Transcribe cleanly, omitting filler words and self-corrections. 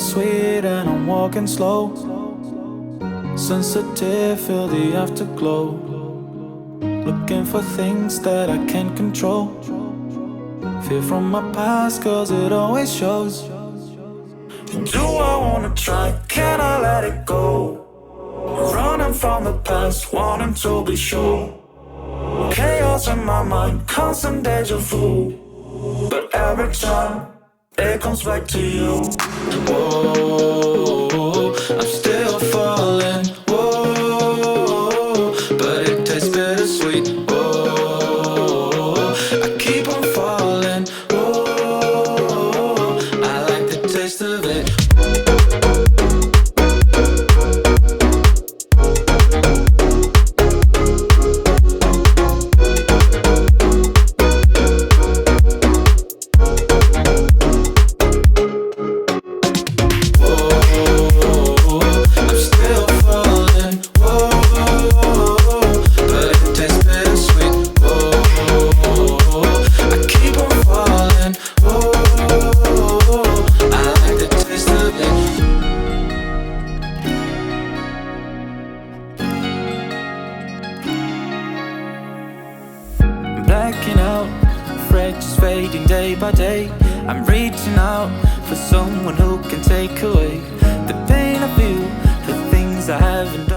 sweet and I'm walking slow. Sensitive, feel the afterglow. Looking for things that I can't control. Fear from my past, cause it always shows. Do I wanna try? Can I let it go? Running from the past, wanting to be sure. Chaos in my mind, constant deja vu. But every time, it comes back to you. Whoa, I'm still falling. Whoa, but it tastes bittersweet. Whoa, I keep on falling. Whoa, I like the taste of it. Blacking out, afraid just fading day by day. I'm reaching out for someone who can take away the pain I feel, the things I haven't